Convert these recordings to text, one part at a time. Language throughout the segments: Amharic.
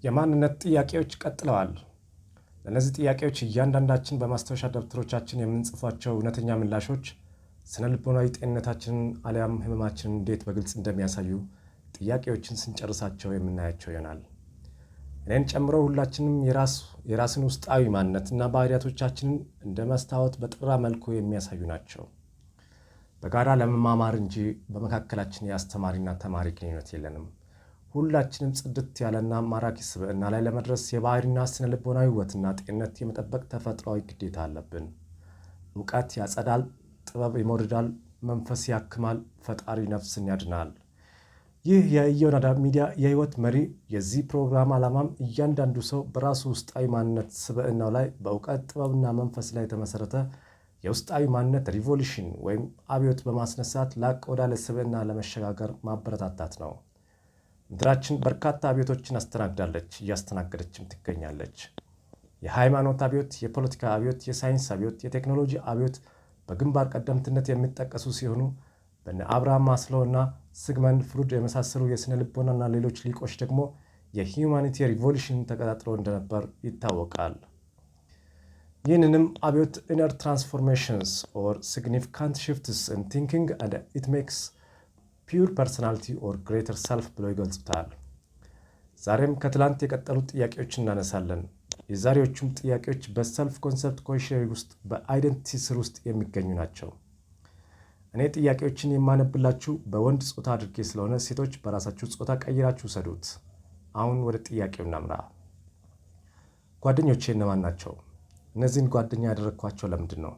የማንነት ጥያቄዎች ቀጥለዋል። ለእነዚህ ጥያቄዎች እያንዳንዳችን በማስታወሻ ደብተሮቻችን የምንጽፏቸው እውነተኛ ምላሾች ስነ ልቦናዊ ጤንነታችንን አሊያም ህመማችንን እንዴት በግልጽ እንደሚያሳዩ ጥያቄዎችን ስንጨርሳቸው የምናያቸው ይሆናል። እኔን ጨምሮ ሁላችንም የራስን ውስጣዊ ማንነትና ባህሪያቶቻችንን እንደ መስታወት በጠራ መልኩ የሚያሳዩ ናቸው። በጋራ ለመማማር እንጂ በመካከላችን የአስተማሪና ተማሪ ግንኙነት የለንም። ሁላችንም ጽድት ያለና ማራኪ ስብዕና ላይ ለመድረስ የባህሪና ስነ ልቦናዊ ውበትና ጤንነት የመጠበቅ ተፈጥሯዊ ግዴታ አለብን። እውቀት ያጸዳል፣ ጥበብ ይሞርዳል፣ መንፈስ ያክማል፣ ፈጣሪ ነፍስን ያድናል። ይህ የኢዮናዳ ሚዲያ የህይወት መሪ። የዚህ ፕሮግራም ዓላማም እያንዳንዱ ሰው በራሱ ውስጣዊ ማንነት ስብዕናው ላይ በእውቀት ጥበብና መንፈስ ላይ የተመሰረተ የውስጣዊ ማንነት ሪቮሉሽን ወይም አብዮት በማስነሳት ላቅ ወዳለ ስብዕና ለመሸጋገር ማበረታታት ነው። ምድራችን በርካታ አብዮቶችን አስተናግዳለች፣ እያስተናገደችም ትገኛለች። የሃይማኖት አብዮት፣ የፖለቲካ አብዮት፣ የሳይንስ አብዮት፣ የቴክኖሎጂ አብዮት በግንባር ቀደምትነት የሚጠቀሱ ሲሆኑ በነ አብርሃም ማስሎው እና ሲግመንድ ፍሩድ የመሳሰሉ የስነ ልቦናና ሌሎች ሊቆች ደግሞ የሂውማኒቲ ሪቮሉሽን ተቀጣጥሎ እንደነበር ይታወቃል። ይህንንም አብዮት ኢነር ትራንስፎርሜሽንስ ኦር ሲግኒፊካንት ሽፍትስ ኢን ቲንኪንግ ኤንድ ኢት ሜክስ ፒውር ፐርሶናሊቲ ኦር ግሬተር ሰልፍ ብለው ይገልጹታል። ዛሬም ከትላንት የቀጠሉት ጥያቄዎች እናነሳለን። የዛሬዎቹም ጥያቄዎች በሰልፍ ኮንሰፕት ኮሽነሪ ውስጥ በአይደንቲቲ ስር ውስጥ የሚገኙ ናቸው። እኔ ጥያቄዎችን የማነብላችሁ በወንድ ጾታ አድርጌ ስለሆነ ሴቶች በራሳችሁ ጾታ ቀይራችሁ ውሰዱት። አሁን ወደ ጥያቄው እናምራ። ጓደኞቼ እነማን ናቸው? እነዚህን ጓደኛ ያደረግኳቸው ለምንድን ነው?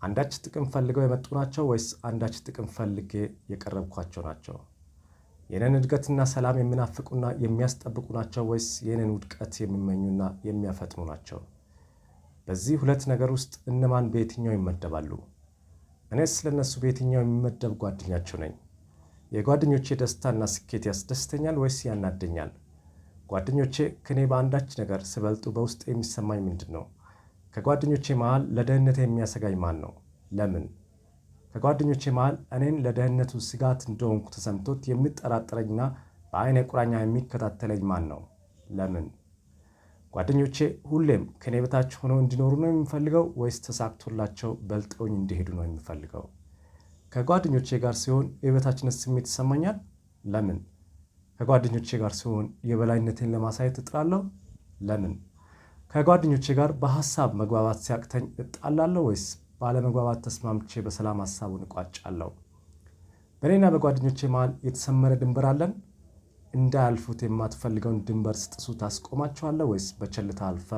አንዳች ጥቅም ፈልገው የመጡ ናቸው ወይስ አንዳች ጥቅም ፈልጌ የቀረብኳቸው ናቸው? የኔን እድገትና ሰላም የሚናፍቁና የሚያስጠብቁ ናቸው ወይስ የኔን ውድቀት የሚመኙና የሚያፈጥኑ ናቸው? በዚህ ሁለት ነገር ውስጥ እነማን በየትኛው ይመደባሉ? እኔስ ለነሱ በየትኛው የሚመደብ ጓደኛቸው ነኝ? የጓደኞቼ ደስታና ስኬት ያስደስተኛል ወይስ ያናደኛል? ጓደኞቼ ከኔ በአንዳች ነገር ሲበልጡ በውስጥ የሚሰማኝ ምንድን ነው? ከጓደኞቼ መሃል ለደህንነቴ የሚያሰጋኝ ማን ነው? ለምን? ከጓደኞቼ መሃል እኔን ለደህንነቱ ስጋት እንደሆንኩ ተሰምቶት የሚጠራጠረኝና በአይነ ቁራኛ የሚከታተለኝ ማን ነው? ለምን? ጓደኞቼ ሁሌም ከኔ በታች ሆነው እንዲኖሩ ነው የምፈልገው ወይስ ተሳክቶላቸው በልጠውኝ እንዲሄዱ ነው የምፈልገው? ከጓደኞቼ ጋር ሲሆን የበታችነት ስሜት ይሰማኛል። ለምን? ከጓደኞቼ ጋር ሲሆን የበላይነቴን ለማሳየት እጥራለሁ። ለምን? ከጓደኞቼ ጋር በሐሳብ መግባባት ሲያቅተኝ እጣላለሁ ወይስ ባለመግባባት ተስማምቼ በሰላም ሐሳቡን እቋጫለሁ? በእኔና በጓደኞቼ መሃል የተሰመረ ድንበር አለን? እንዳያልፉት የማትፈልገውን ድንበር ስጥሱ ታስቆማቸዋለህ ወይስ በቸልታ አልፈ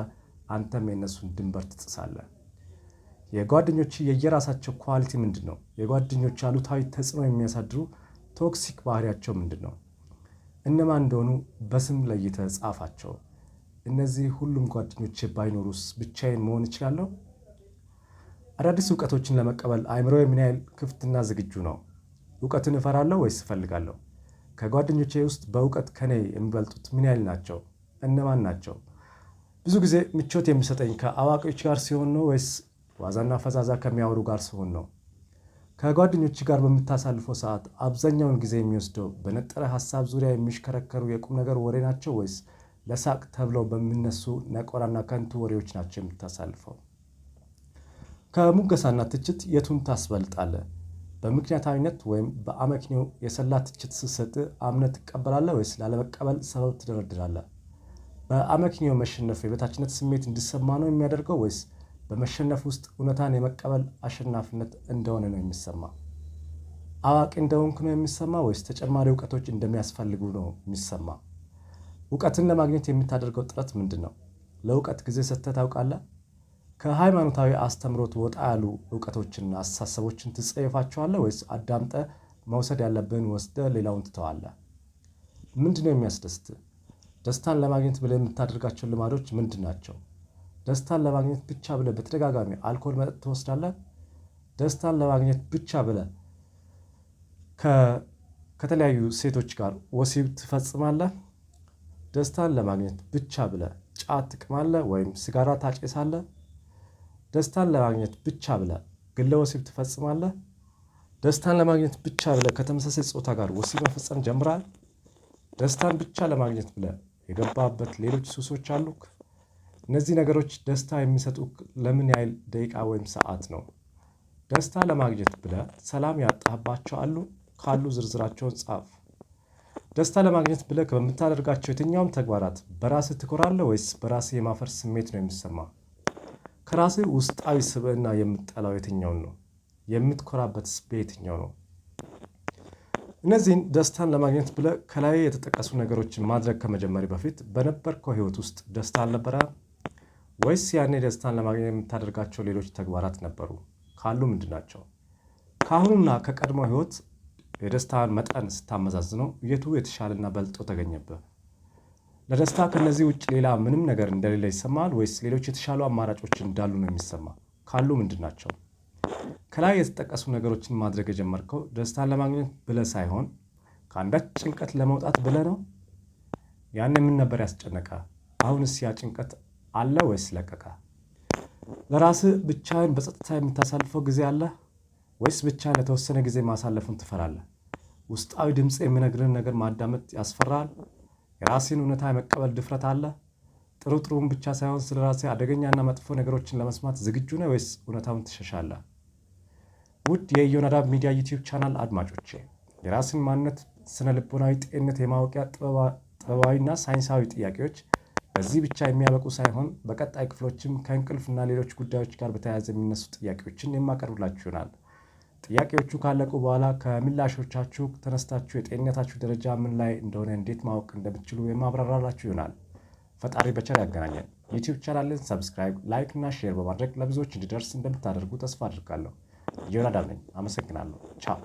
አንተም የእነሱን ድንበር ትጥሳለህ? የጓደኞች የየራሳቸው ኳሊቲ ምንድን ነው? የጓደኞች አሉታዊ ተጽዕኖ የሚያሳድሩ ቶክሲክ ባህሪያቸው ምንድን ነው? እነማን እንደሆኑ በስም ለይተህ ጻፋቸው። እነዚህ ሁሉም ጓደኞቼ ባይኖሩስ ብቻዬን መሆን እችላለሁ? አዳዲስ እውቀቶችን ለመቀበል አእምሮዬ ምን ያህል ክፍትና ዝግጁ ነው? እውቀትን እፈራለሁ ወይስ እፈልጋለሁ? ከጓደኞቼ ውስጥ በእውቀት ከኔ የሚበልጡት ምን ያህል ናቸው? እነማን ናቸው? ብዙ ጊዜ ምቾት የሚሰጠኝ ከአዋቂዎች ጋር ሲሆን ነው ወይስ ዋዛና ፈዛዛ ከሚያወሩ ጋር ሲሆን ነው? ከጓደኞች ጋር በምታሳልፈው ሰዓት አብዛኛውን ጊዜ የሚወስደው በነጠረ ሐሳብ ዙሪያ የሚሽከረከሩ የቁም ነገር ወሬ ናቸው ወይስ ለሳቅ ተብለው በሚነሱ ነቆራና ከንቱ ወሬዎች ናቸው የምታሳልፈው? ከሙገሳና ትችት የቱን ታስበልጣለህ? በምክንያታዊነት ወይም በአመክንዮ የሰላ ትችት ስትሰጥ አምነህ ትቀበላለህ ወይስ ላለመቀበል ሰበብ ትደረድራለህ? በአመክንዮ መሸነፍ የበታችነት ስሜት እንዲሰማ ነው የሚያደርገው ወይስ በመሸነፍ ውስጥ እውነታን የመቀበል አሸናፊነት እንደሆነ ነው የሚሰማ? አዋቂ እንደሆንክ ነው የሚሰማ ወይስ ተጨማሪ እውቀቶች እንደሚያስፈልጉ ነው የሚሰማ? እውቀትን ለማግኘት የምታደርገው ጥረት ምንድን ነው? ለእውቀት ጊዜ ሰጥተህ ታውቃለህ? ከሃይማኖታዊ አስተምሮት ወጣ ያሉ እውቀቶችንና አስተሳሰቦችን ትጸየፋቸዋለህ ወይስ አዳምጠህ መውሰድ ያለብህን ወስደህ ሌላውን ትተዋለህ? ምንድን ነው የሚያስደስትህ? ደስታን ለማግኘት ብለህ የምታደርጋቸው ልማዶች ምንድን ናቸው? ደስታን ለማግኘት ብቻ ብለህ በተደጋጋሚ አልኮል መጠጥ ትወስዳለህ? ደስታን ለማግኘት ብቻ ብለህ ከተለያዩ ሴቶች ጋር ወሲብ ትፈጽማለህ? ደስታን ለማግኘት ብቻ ብለህ ጫት ትቅማለህ ወይም ሲጋራ ታጨሳለህ? ደስታን ለማግኘት ብቻ ብለህ ግለ ወሲብ ትፈጽማለህ? ደስታን ለማግኘት ብቻ ብለህ ከተመሳሳይ ጾታ ጋር ወሲብ መፈጸም ጀምረሃል? ደስታን ብቻ ለማግኘት ብለህ የገባበት ሌሎች ሱሶች አሉክ? እነዚህ ነገሮች ደስታ የሚሰጡክ ለምን ያህል ደቂቃ ወይም ሰዓት ነው? ደስታ ለማግኘት ብለህ ሰላም ያጣህባቸው አሉ? ካሉ ዝርዝራቸውን ጻፍ። ደስታ ለማግኘት ብለህ በምታደርጋቸው የትኛውም ተግባራት በራስህ ትኮራለህ ወይስ በራስህ የማፈር ስሜት ነው የሚሰማህ? ከራስህ ውስጣዊ ስብዕና የምትጠላው የትኛውን ነው? የምትኮራበትስ በየትኛው ነው? እነዚህን ደስታን ለማግኘት ብለህ ከላይ የተጠቀሱ ነገሮችን ማድረግ ከመጀመሪ በፊት በነበርከው ህይወት ውስጥ ደስታ አልነበረም? ወይስ ያኔ ደስታን ለማግኘት የምታደርጋቸው ሌሎች ተግባራት ነበሩ? ካሉ ምንድን ናቸው? ከአሁኑና ከቀድሞ ህይወት የደስታን መጠን ስታመዛዝነው የቱ የተሻለና በልጦ ተገኘብህ? ለደስታ ከነዚህ ውጭ ሌላ ምንም ነገር እንደሌለ ይሰማል ወይስ ሌሎች የተሻሉ አማራጮች እንዳሉ ነው የሚሰማ? ካሉ ምንድን ናቸው? ከላይ የተጠቀሱ ነገሮችን ማድረግ የጀመርከው ደስታን ለማግኘት ብለህ ሳይሆን ከአንዳች ጭንቀት ለመውጣት ብለህ ነው? ያኔ ምን ነበር ያስጨነቀ? አሁንስ ያ ጭንቀት አለ ወይስ ለቀቀ? ለራስህ ብቻህን በጸጥታ የምታሳልፈው ጊዜ አለ ወይስ ብቻህን ለተወሰነ ጊዜ ማሳለፉን ትፈራለህ? ውስጣዊ ድምፅ የሚነግርህን ነገር ማዳመጥ ያስፈራል? የራስህን እውነታ የመቀበል ድፍረት አለ? ጥሩ ጥሩም ብቻ ሳይሆን ስለ ራስህ አደገኛና መጥፎ ነገሮችን ለመስማት ዝግጁ ነህ ወይስ እውነታውን ትሸሻለህ? ውድ የኢዮናዳብ ሚዲያ ዩቲዩብ ቻናል አድማጮቼ፣ የራስን ማንነት፣ ስነ ልቦናዊ ጤንነት የማወቂያ ጥበባዊና ሳይንሳዊ ጥያቄዎች በዚህ ብቻ የሚያበቁ ሳይሆን በቀጣይ ክፍሎችም ከእንቅልፍና ሌሎች ጉዳዮች ጋር በተያያዘ የሚነሱ ጥያቄዎችን የማቀርብላችሁ ይሆናል። ጥያቄዎቹ ካለቁ በኋላ ከምላሾቻችሁ ተነስታችሁ የጤንነታችሁ ደረጃ ምን ላይ እንደሆነ እንዴት ማወቅ እንደምትችሉ የማብራራላችሁ ይሆናል። ፈጣሪ በቸር ያገናኘን። ዩቲዩብ ቻናልን ሰብስክራይብ፣ ላይክ እና ሼር በማድረግ ለብዙዎች እንዲደርስ እንደምታደርጉ ተስፋ አድርጋለሁ። ኢዮናዳብ ነኝ። አመሰግናለሁ። ቻው